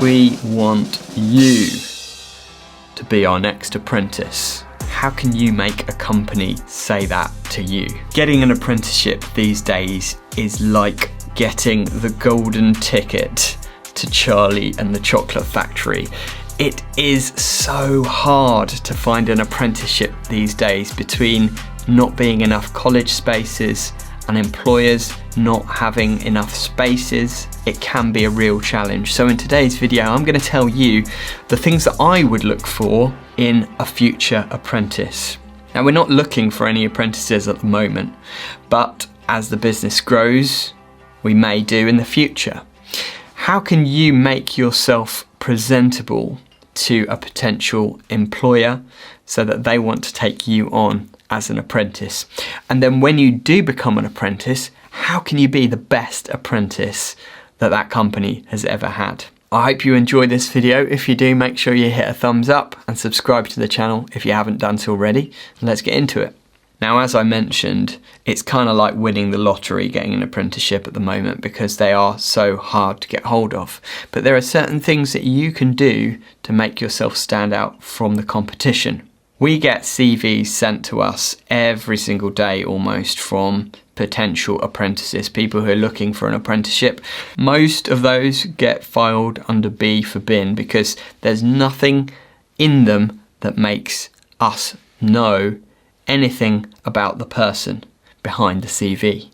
We want you to be our next apprentice. How can you make a company say that to you? Getting an apprenticeship these days is like getting the golden ticket to Charlie and the Chocolate Factory. It is so hard to find an apprenticeship these days between not being enough college spaces and employers not having enough spaces. It can be a real challenge. So in today's video, I'm going to tell you the things that I would look for in a future apprentice. Now, we're not looking for any apprentices at the moment, but as the business grows, we may do in the future. How can you make yourself presentable to a potential employer so that they want to take you on as an apprentice? And then when you do become an apprentice, how can you be the best apprentice that company has ever had? I hope you enjoyed this video. If you do, make sure you hit a thumbs up and subscribe to the channel if you haven't done so already. And let's get into it. Now, as I mentioned, it's kind of like winning the lottery getting an apprenticeship at the moment because they are so hard to get hold of. But there are certain things that you can do to make yourself stand out from the competition. We get CVs sent to us every single day almost from potential apprentices, people who are looking for an apprenticeship. Most of those get filed under B for bin because there's nothing in them that makes us know anything about the person behind the CV.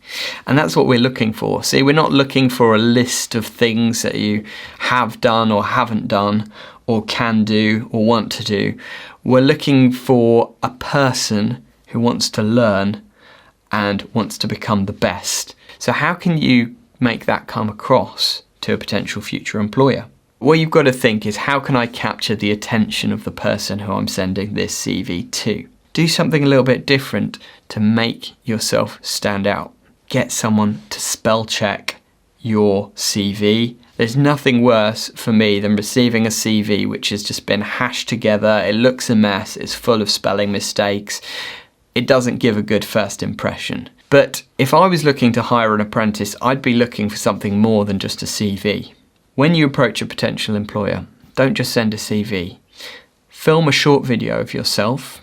And that's what we're looking for. See, we're not looking for a list of things that you have done or haven't done or can do or want to do. We're looking for a person who wants to learn and wants to become the best. So how can you make that come across to a potential future employer? What you've got to think is, how can I capture the attention of the person who I'm sending this CV to? Do something a little bit different to make yourself stand out. Get someone to spell check your CV. There's nothing worse for me than receiving a CV which has just been hashed together. It looks a mess, it's full of spelling mistakes. It doesn't give a good first impression. But if I was looking to hire an apprentice, I'd be looking for something more than just a CV. When you approach a potential employer, don't just send a CV. Film a short video of yourself.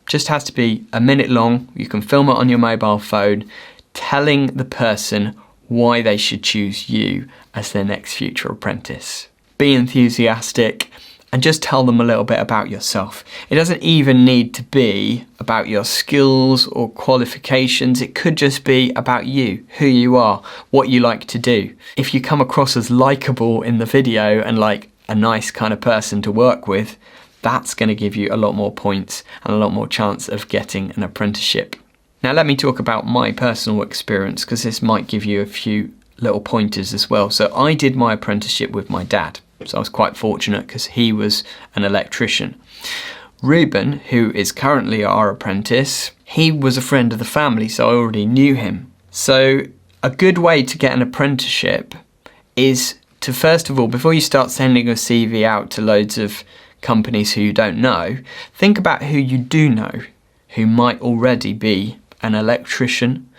Just has to be a minute long. You can film it on your mobile phone, telling the person why they should choose you as their next future apprentice. Be enthusiastic and just tell them a little bit about yourself. It doesn't even need to be about your skills or qualifications. It could just be about you, who you are, what you like to do. If you come across as likable in the video and like a nice kind of person to work with, that's going to give you a lot more points and a lot more chance of getting an apprenticeship. Now let me talk about my personal experience because this might give you a few little pointers as well. So I did my apprenticeship with my dad. So I was quite fortunate because he was an electrician. Ruben, who is currently our apprentice, he was a friend of the family, so I already knew him. So a good way to get an apprenticeship is to, first of all, before you start sending your CV out to loads of companies who you don't know, think about who you do know, who might already be an electrician,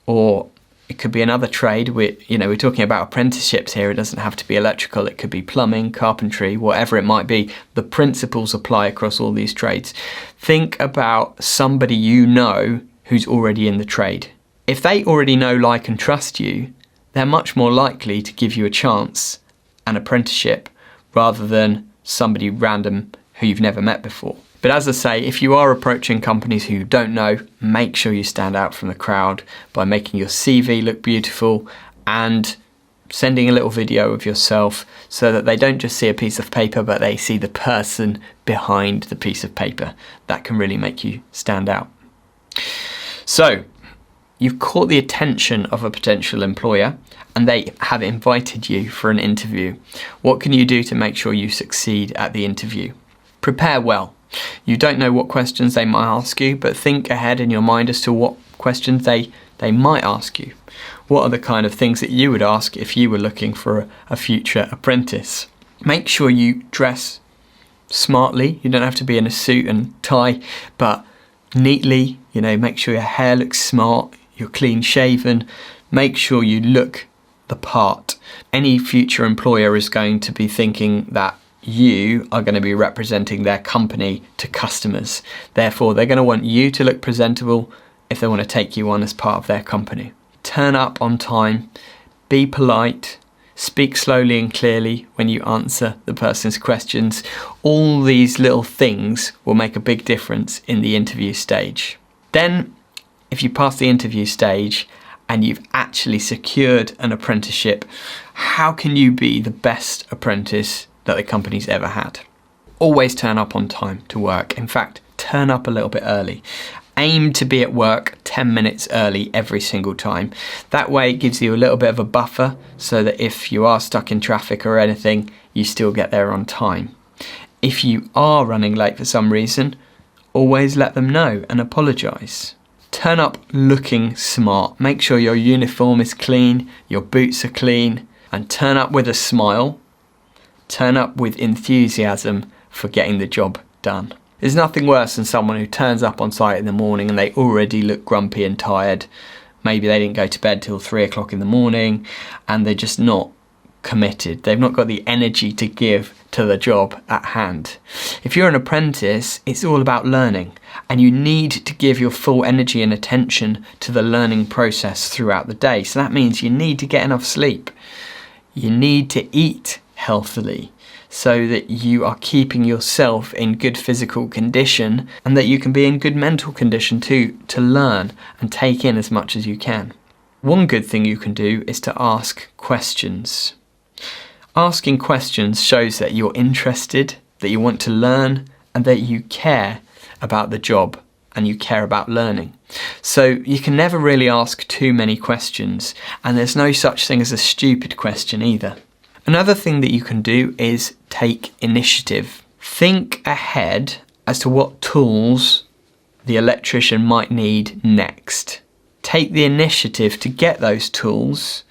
or it could be another trade. We're talking about apprenticeships here. It doesn't have to be electrical. It could be plumbing, carpentry, whatever it might be. The principles apply across all these trades. Think about somebody you know who's already in the trade. If they already know, like, and trust you, they're much more likely to give you a chance, an apprenticeship, rather than somebody random who you've never met before. But as I say, if you are approaching companies who you don't know, make sure you stand out from the crowd by making your CV look beautiful and sending a little video of yourself so that they don't just see a piece of paper, but they see the person behind the piece of paper. That can really make you stand out. So, you've caught the attention of a potential employer and they have invited you for an interview. What can you do to make sure you succeed at the interview? Prepare well. You don't know what questions they might ask you, but think ahead in your mind as to what questions they might ask you. What are the kind of things that you would ask if you were looking for a future apprentice? Make sure you dress smartly. You don't have to be in a suit and tie, but neatly, make sure your hair looks smart, you're clean shaven, make sure you look the part. Any future employer is going to be thinking that you are going to be representing their company to customers. Therefore, they're going to want you to look presentable if they want to take you on as part of their company. Turn up on time, be polite, speak slowly and clearly when you answer the person's questions. All these little things will make a big difference in the interview stage. Then, if you pass the interview stage and you've actually secured an apprenticeship, how can you be the best apprentice that the company's ever had? Always turn up on time to work. In fact, turn up a little bit early. Aim to be at work 10 minutes early every single time. That way it gives you a little bit of a buffer so that if you are stuck in traffic or anything, you still get there on time. If you are running late for some reason, always let them know and apologise. Turn up looking smart. Make sure your uniform is clean, your boots are clean, and turn up with a smile. Turn up with enthusiasm for getting the job done. There's nothing worse than someone who turns up on site in the morning and they already look grumpy and tired. Maybe they didn't go to bed till 3 o'clock in the morning and they're just not committed. They've not got the energy to give to the job at hand. If you're an apprentice, it's all about learning, and you need to give your full energy and attention to the learning process throughout the day. So that means you need to get enough sleep. You need to eat healthily so that you are keeping yourself in good physical condition and that you can be in good mental condition too, to learn and take in as much as you can. One good thing you can do is to ask questions. Asking questions shows that you're interested, that you want to learn, and that you care about the job and you care about learning. So you can never really ask too many questions, and there's no such thing as a stupid question either. Another thing that you can do is take initiative. Think ahead as to what tools the electrician might need next. Take the initiative to get those tools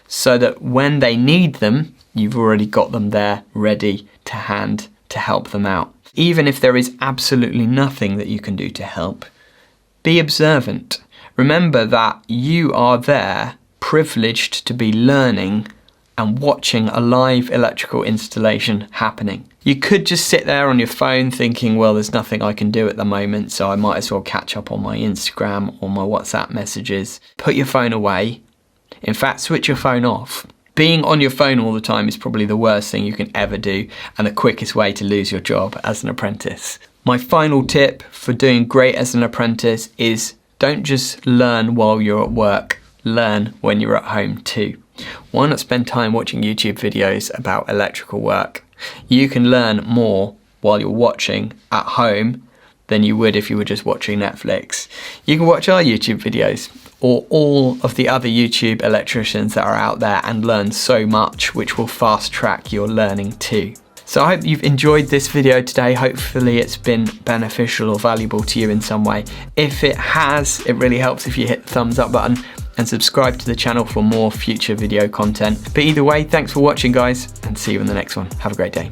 so that when they need them, you've already got them there ready to hand to help them out. Even if there is absolutely nothing that you can do to help, be observant. Remember that you are there, privileged to be learning and watching a live electrical installation happening. You could just sit there on your phone thinking, well, there's nothing I can do at the moment, so I might as well catch up on my Instagram or my WhatsApp messages. Put your phone away. In fact, switch your phone off. Being on your phone all the time is probably the worst thing you can ever do and the quickest way to lose your job as an apprentice. My final tip for doing great as an apprentice is don't just learn while you're at work, learn when you're at home too. Why not spend time watching YouTube videos about electrical work? You can learn more while you're watching at home than you would if you were just watching Netflix. You can watch our YouTube videos or all of the other YouTube electricians that are out there and learn so much, which will fast track your learning too. So I hope you've enjoyed this video today. Hopefully it's been beneficial or valuable to you in some way. If it has, it really helps if you hit the thumbs up button and subscribe to the channel for more future video content. But either way, thanks for watching guys, and see you in the next one. Have a great day.